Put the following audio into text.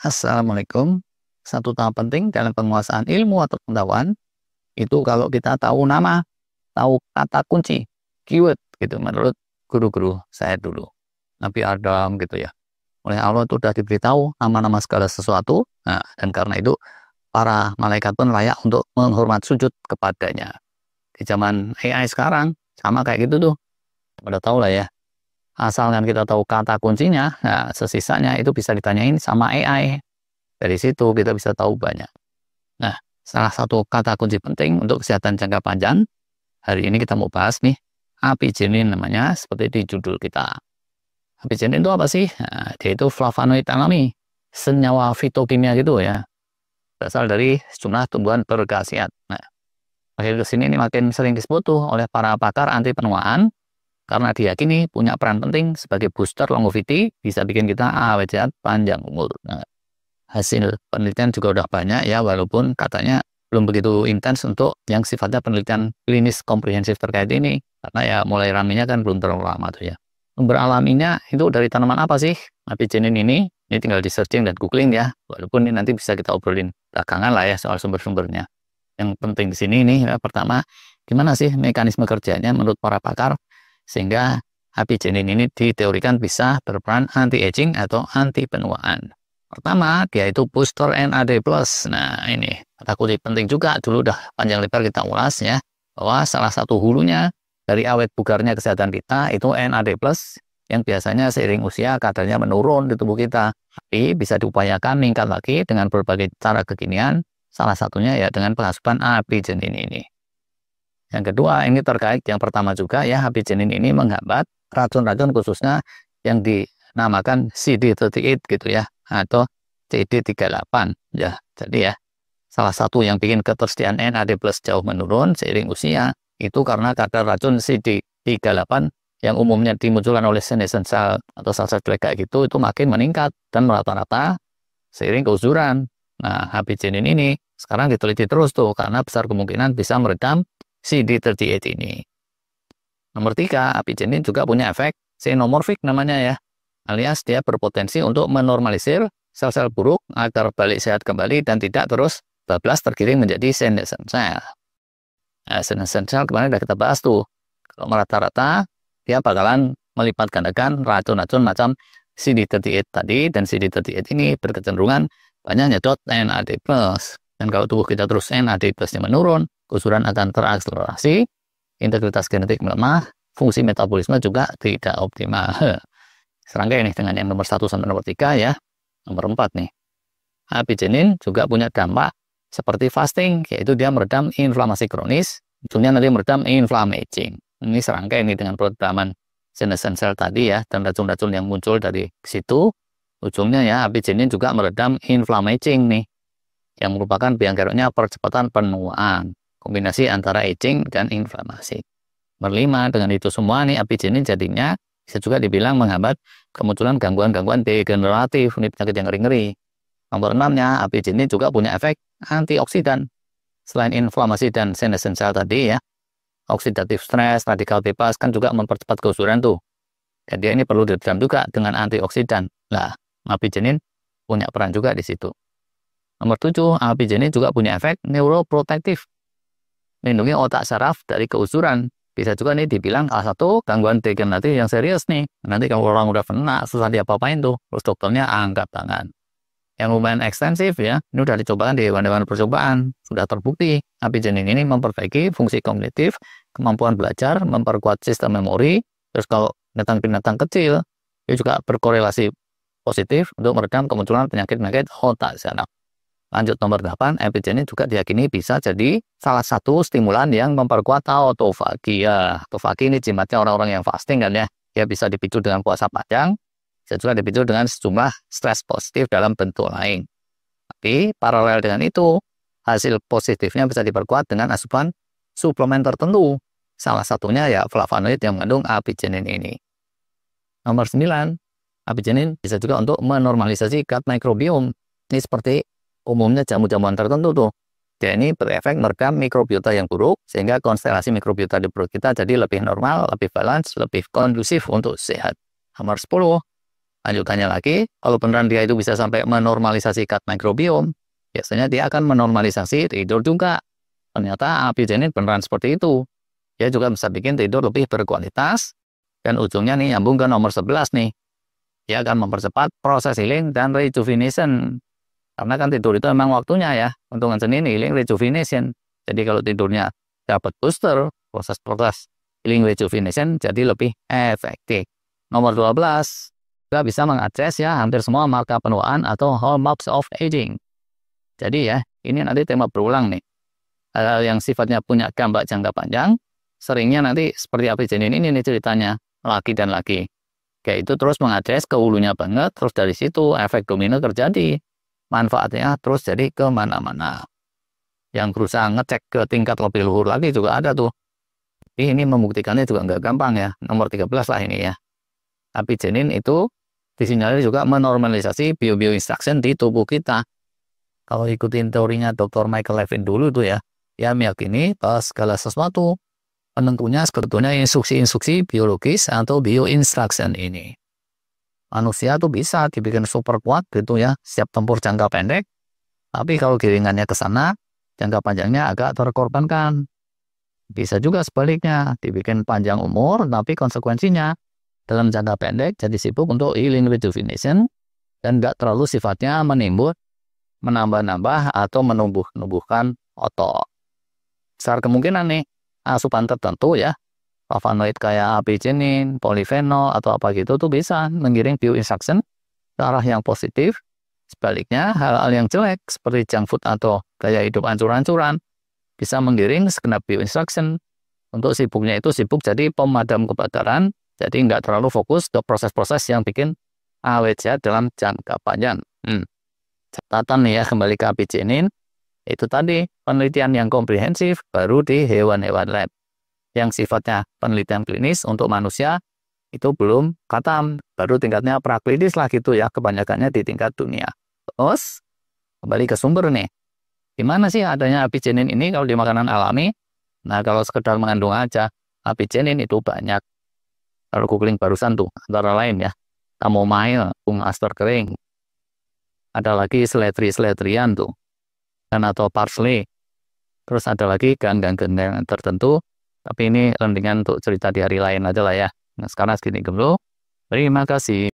Assalamualaikum. Satu tahap penting dalam penguasaan ilmu atau pengetahuan itu kalau kita tahu nama, tahu kata kunci, keyword gitu menurut guru-guru saya dulu. Nabi Adam gitu ya. Oleh Allah itu sudah diberitahu nama-nama segala sesuatu. Nah, dan karena itu para malaikat pun layak untuk menghormat sujud kepadanya. Di zaman AI sekarang sama kayak gitu tuh. Pada tahu lah ya. Asalkan kita tahu kata kuncinya, nah sesisanya itu bisa ditanyain sama AI. Dari situ kita bisa tahu banyak. Nah, salah satu kata kunci penting untuk kesehatan jangka panjang, hari ini kita mau bahas nih, apigenin namanya, seperti di judul kita. Apigenin itu apa sih? Nah, dia itu flavonoid alami, senyawa fitokimia gitu ya, berasal dari sejumlah tumbuhan berkhasiat. Nah, makin kesini ini makin sering disebut tuh oleh para pakar anti penuaan, karena diyakini punya peran penting sebagai booster longevity, bisa bikin kita awet sehat panjang umur. Nah, hasil penelitian juga udah banyak ya, walaupun katanya belum begitu intens untuk yang sifatnya penelitian klinis komprehensif terkait ini, karena ya mulai ramenya kan belum terlalu lama tuh ya. Sumber alaminya itu dari tanaman apa sih apigenin ini tinggal di searching dan googling ya, walaupun ini nanti bisa kita obrolin belakangan lah ya soal sumber-sumbernya. Yang penting di sini nih ya, pertama, gimana sih mekanisme kerjanya menurut para pakar sehingga apigenin ini diteorikan bisa berperan anti-aging atau anti penuaan. Pertama, dia itu booster NAD+. Nah, ini kata kunci penting juga, dulu udah panjang lebar kita ulas ya, bahwa salah satu hulunya dari awet bugarnya kesehatan kita itu NAD+, yang biasanya seiring usia kadarnya menurun di tubuh kita. Tapi bisa diupayakan meningkat lagi dengan berbagai cara kekinian, salah satunya ya dengan pengasupan apigenin ini. Yang kedua, ini terkait yang pertama juga ya, apigenin ini menghambat racun-racun khususnya yang dinamakan CD38 gitu ya, atau CD38 ya. Jadi ya, salah satu yang bikin ketersediaan NAD+ jauh menurun seiring usia itu karena kadar racun CD38 yang umumnya dimunculkan oleh senescent cell atau sel-sel jelek kayak gitu itu makin meningkat dan merata-rata seiring keusuran. Nah, apigenin ini sekarang diteliti terus tuh karena besar kemungkinan bisa meredam CD38 ini. Nomor 3, apigenin juga punya efek xenomorfik namanya ya, alias dia berpotensi untuk menormalisir sel-sel buruk agar balik sehat kembali dan tidak terus bablas tergiring menjadi senescent cell. Nah, senescent cell kemarin sudah kita bahas tuh, kalau merata-rata dia bakalan melipat gandakan racun-racun macam CD38 tadi, dan CD38 ini berkecenderungan banyak nyedot NAD+. Dan kalau tubuh kita terus NAD+-nya menurun, keusuran akan terakselerasi, integritas genetik melemah, fungsi metabolisme juga tidak optimal. Serangkai ini dengan yang nomor 1 sampai nomor 3 ya. Nomor 4 nih. Apigenin juga punya dampak seperti fasting, yaitu dia meredam inflamasi kronis, ujungnya nanti meredam inflammaging. Ini serangkai ini dengan peredaman senescent cell tadi ya, dan racun-racun yang muncul dari situ, ujungnya ya apigenin juga meredam inflammaging nih, yang merupakan biang keroknya percepatan penuaan, kombinasi antara aging dan inflamasi. Nomor 5, dengan itu semua nih apigenin jadinya bisa juga dibilang menghambat kemunculan gangguan-gangguan degeneratif, ini penyakit yang ngeri-ngeri. Nomor 6-nya, apigenin juga punya efek antioksidan. Selain inflamasi dan senescent cell tadi ya, oksidatif stres, radikal bebas kan juga mempercepat keusuran tuh. Dan dia ini perlu diredam juga dengan antioksidan. Nah, apigenin punya peran juga di situ. Nomor 7, apigenin juga punya efek neuroprotektif, melindungi otak saraf dari keusuran. Bisa juga nih dibilang salah satu gangguan degeneratif yang serius nih. Nanti kalau orang udah kena, susah diapa-apain tuh, terus dokternya angkat tangan. Yang lumayan ekstensif ya, ini udah dicobakan di hewan-hewan percobaan. Sudah terbukti, apigenin ini memperbaiki fungsi kognitif, kemampuan belajar, memperkuat sistem memori. Terus kalau binatang-binatang kecil, dia juga berkorelasi positif untuk meredam kemunculan penyakit-penyakit otak saraf. Lanjut nomor 8, apigenin juga diyakini bisa jadi salah satu stimulan yang memperkuat autofagi ya. Autofagi ini jimatnya orang-orang yang fasting kan ya. Dia bisa dipicu dengan puasa panjang, bisa juga dipicu dengan sejumlah stres positif dalam bentuk lain. Tapi paralel dengan itu, hasil positifnya bisa diperkuat dengan asupan suplemen tertentu. Salah satunya ya flavonoid yang mengandung apigenin ini. Nomor 9, apigenin bisa juga untuk menormalisasi gut microbiome. Ini seperti umumnya jamu-jamuan tertentu tuh. Dia ini berefek meredam mikrobiota yang buruk, sehingga konstelasi mikrobiota di perut kita jadi lebih normal, lebih balance, lebih kondusif untuk sehat. Nomor 10, Lanjutannya lagi, kalau beneran dia itu bisa sampai menormalisasi gut microbiome, biasanya dia akan menormalisasi tidur juga. Ternyata apigenin beneran seperti itu. Dia juga bisa bikin tidur lebih berkualitas, dan ujungnya nih nyambung ke nomor 11 nih. Dia akan mempercepat proses healing dan rejuvenation. Karena kan tidur itu memang waktunya ya, untuk ngejenin healing rejuvenation. Jadi kalau tidurnya dapat booster, proses-proses healing rejuvenation jadi lebih efektif. Nomor 12, kita bisa mengadres ya hampir semua marka penuaan atau hallmarks of aging. Jadi ya, ini nanti tema berulang nih. Hal yang sifatnya punya dampak jangka panjang, seringnya nanti seperti apigenin ini nih ceritanya, lagi dan lagi. Kayak itu terus mengadres ke hulunya banget, terus dari situ efek domino terjadi. Manfaatnya terus jadi kemana-mana. Yang berusaha ngecek ke tingkat lebih luhur lagi juga ada tuh. Jadi ini membuktikannya juga nggak gampang ya. Nomor 13 lah ini ya. Apigenin itu disinyalir juga menormalisasi bio-instruction di tubuh kita. Kalau ikutin teorinya Dr. Michael Levin dulu tuh ya, dia meyakini bahwa segala sesuatu penentunya sebetulnya instruksi-instruksi biologis atau bio-instruction ini. Manusia tuh bisa dibikin super kuat gitu ya, siap tempur jangka pendek, tapi kalau giringannya ke sana, jangka panjangnya agak terkorbankan. Bisa juga sebaliknya, dibikin panjang umur, tapi konsekuensinya dalam jangka pendek jadi sibuk untuk healing rejuvenation, dan nggak terlalu sifatnya menimbul, menambah-nambah atau menumbuh-numbuhkan otot. Besar kemungkinan nih, asupan tertentu ya, flavonoid kayak apigenin, polifenol, atau apa gitu tuh bisa menggiring bio-instruction ke arah yang positif. Sebaliknya, hal-hal yang jelek seperti junk food atau gaya hidup ancur-ancuran bisa menggiring segenap bio-instruction. Untuk sibuknya itu sibuk jadi pemadam kebakaran, jadi nggak terlalu fokus ke proses-proses yang bikin awet sehat dalam jangka panjang. Catatan nih ya, kembali ke apigenin, itu tadi penelitian yang komprehensif baru di hewan-hewan lab. Yang sifatnya penelitian klinis untuk manusia itu belum khatam, baru tingkatnya praklinis lah gitu ya, kebanyakannya di tingkat dunia. Terus kembali ke sumber nih, gimana sih adanya apigenin ini kalau di makanan alami? Nah, kalau sekedar mengandung aja, apigenin itu banyak. Kalau googling barusan tuh, antara lain ya, chamomile, bunga aster kering, ada lagi seledri-seledrian tuh, dan atau parsley. Terus ada lagi ganggang-ganggang tertentu, tapi ini landingan untuk cerita di hari lain aja lah ya. Nah, sekarang segini dulu. Terima kasih.